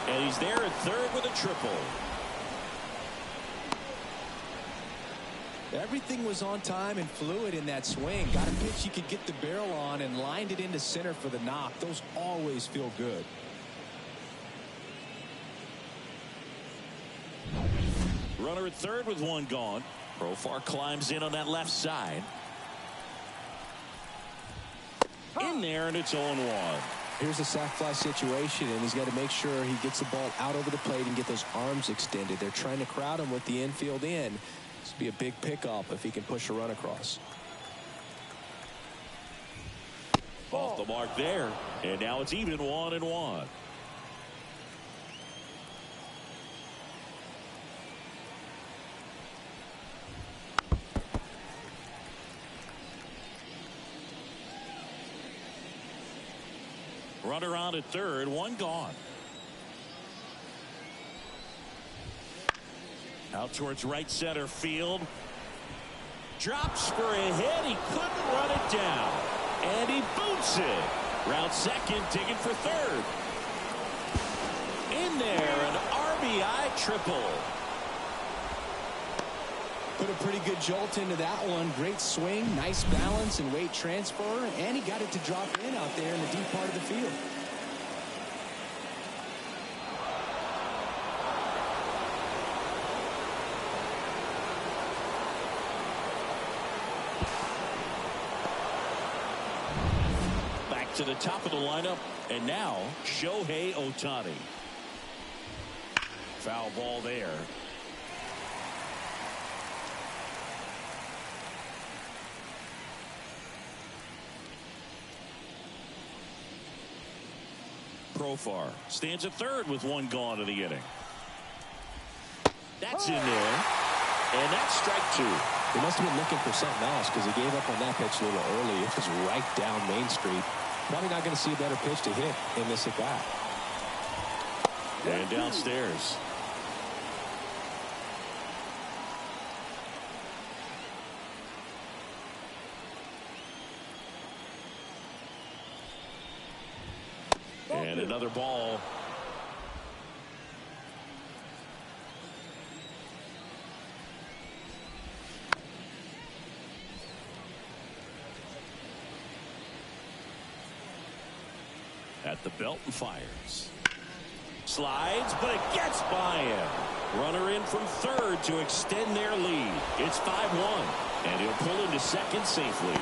And he's there at third with a triple. Everything was on time and fluid in that swing. Got a pitch you could get the barrel on and lined it into center for the knock. Those always feel good. Runner at third with one gone. Profar climbs in on that left side. In there, and it's 0-1. Here's a sac fly situation, and he's got to make sure he gets the ball out over the plate and get those arms extended. They're trying to crowd him with the infield in. This would be a big pickup if he can push a run across. Off the mark there, and now it's even 1-1. Runner on at third, one gone. Out towards right center field. Drops for a hit. He couldn't run it down. And he boots it. Round second, digging for third. In there, an RBI triple. Put a pretty good jolt into that one. Great swing, nice balance and weight transfer, and he got it to drop in out there in the deep part of the field. Back to the top of the lineup, and now Shohei Ohtani. Foul ball there. Profar stands at third with one gone in the inning. That's in there. And that's strike two. He must have been looking for something else because he gave up on that pitch a little early. It was right down Main Street. Probably not going to see a better pitch to hit in this at bat. And downstairs. And another ball. At the belt and fires. Slides, but it gets by him. Runner in from third to extend their lead. It's 5-1, and he'll pull into second safely.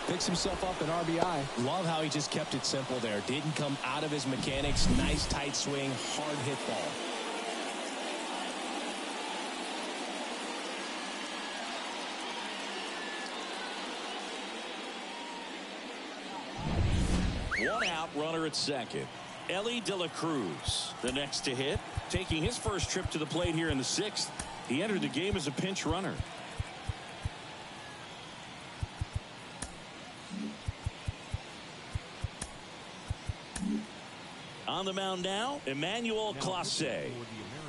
Picks himself up an RBI. Love how he just kept it simple there. Didn't come out of his mechanics. Nice tight swing, hard hit ball. One out, runner at second. Ellie De La Cruz, the next to hit, taking his first trip to the plate here in the sixth. He entered the game as a pinch runner. On the mound now, Emmanuel Clase.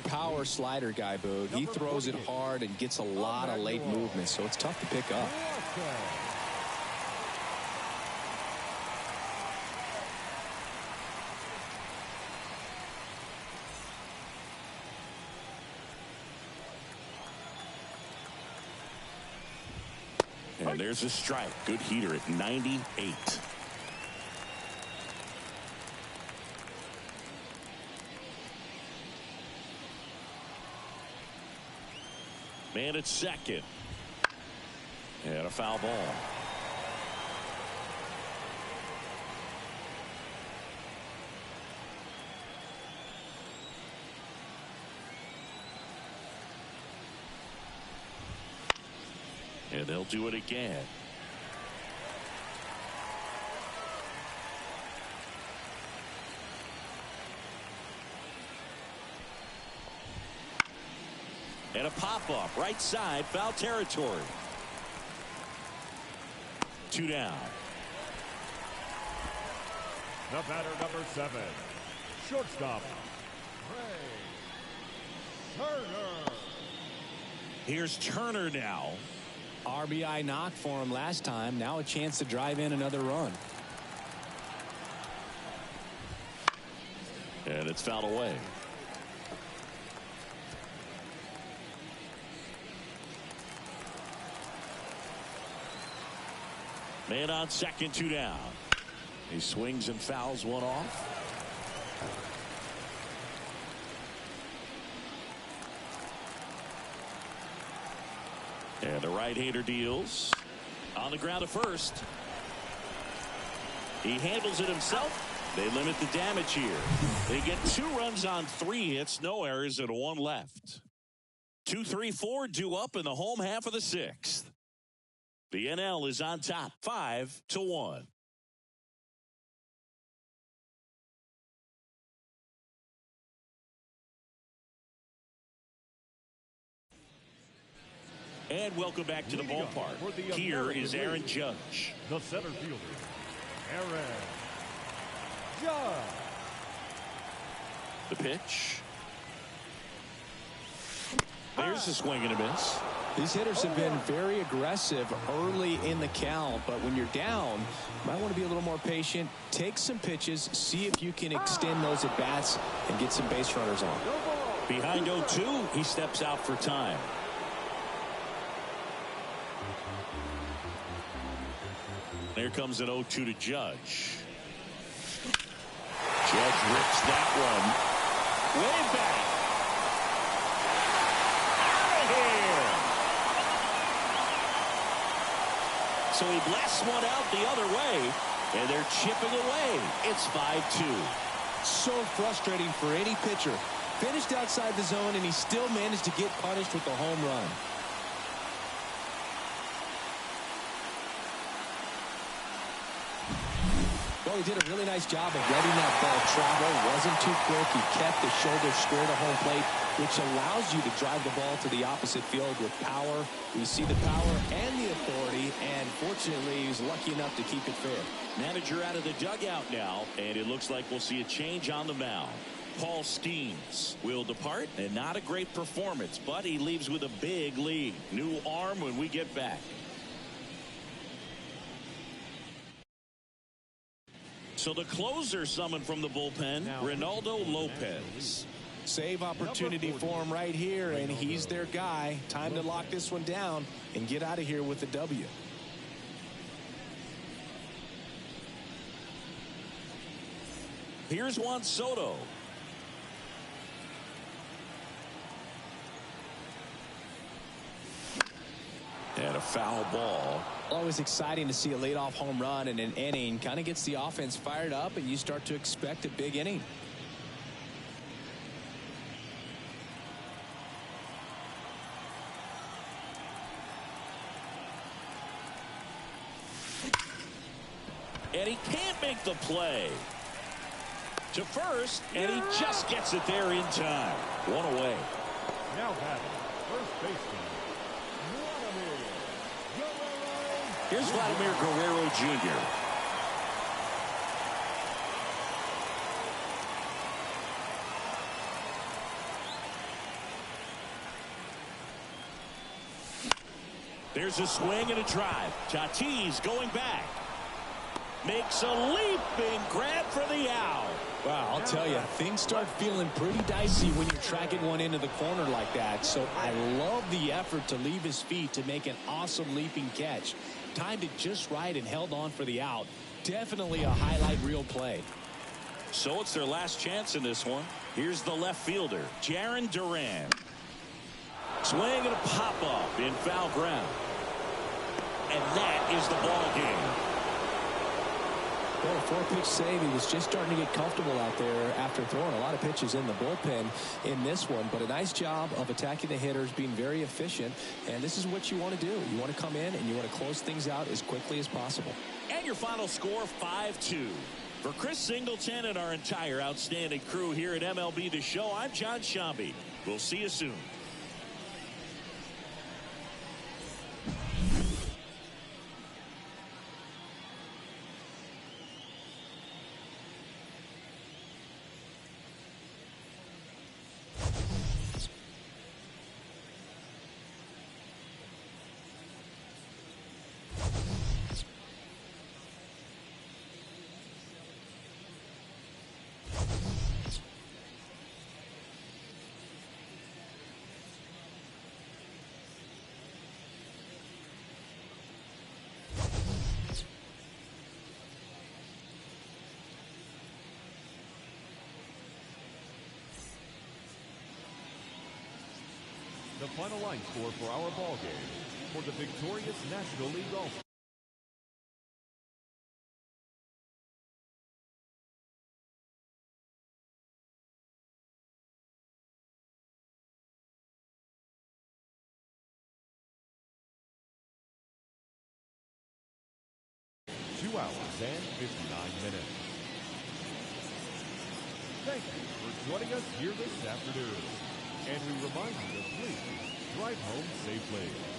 Power slider guy, Boog. He throws it hard and gets a lot of late movement, so it's tough to pick up. And there's a strike. Good heater at 98. Man at second. And a foul ball. And they'll do it again. And a pop-up right side, foul territory. 2 down. The batter, number 7, shortstop, Turner. Here's Turner now. RBI knock for him last time. Now a chance to drive in another run. And it's fouled away. Man on second, 2 down. He swings and fouls one off. And the right-hander deals on the ground to first. He handles it himself. They limit the damage here. They get 2 runs on 3 hits, no errors, and 1 left. 2, 3, 4 due up in the home half of the 6th. The NL is on top, 5-1. And welcome back to the ballpark. Here is Aaron Judge. The center fielder, Aaron Judge. The pitch. There's a swing and a miss. These hitters have been very aggressive early in the count, but when you're down, you might want to be a little more patient. Take some pitches, see if you can extend those at bats and get some base runners on. Behind 0-2, he steps out for time. There comes an 0-2 to Judge. Judge rips that one way back. Out of here. So he blasts one out the other way, and they're chipping away. It's 5-2. So frustrating for any pitcher. Finished outside the zone, and he still managed to get punished with a home run. Well, he did a really nice job of letting that ball travel. Wasn't too quick. He kept the shoulder square to home plate, which allows you to drive the ball to the opposite field with power. We see the power and the authority, and fortunately, he was lucky enough to keep it fair. Manager out of the dugout now, and it looks like we'll see a change on the mound. Paul Skeens will depart, and not a great performance, but he leaves with a big lead. New arm when we get back. So the closer summoned from the bullpen, Reynaldo Lopez. Save opportunity for him right here, and he's their guy. Time to lock this one down and get out of here with the W. Here's Juan Soto. And a foul ball. Always exciting to see a leadoff home run in an inning. Kind of gets the offense fired up, and you start to expect a big inning. And he can't make the play. To first, and he just gets it there in time. One away. Now batting, first baseman, Here's Vladimir Guerrero Jr. There's a swing and a drive. Tatis going back. Makes a leaping grab for the out. Wow, I'll tell you, things start feeling pretty dicey when you're tracking one into the corner like that. So I love the effort to leave his feet to make an awesome leaping catch. Timed it just right and held on for the out. Definitely a highlight reel play. So it's their last chance in this one. Here's the left fielder, Jarren Duran. Swing and a pop-up in foul ground. And that is the ball game. Well, a 4-pitch save. He was just starting to get comfortable out there after throwing a lot of pitches in the bullpen in this one. But a nice job of attacking the hitters, being very efficient. And this is what you want to do. You want to come in and you want to close things out as quickly as possible. And your final score, 5-2. For Chris Singleton and our entire outstanding crew here at MLB The Show, I'm John Shambi. We'll see you soon. The final line score for our ball game for the victorious National League All-Star. Hours and 59 minutes. Thank you for joining us here this afternoon. And we remind you to please drive home safely.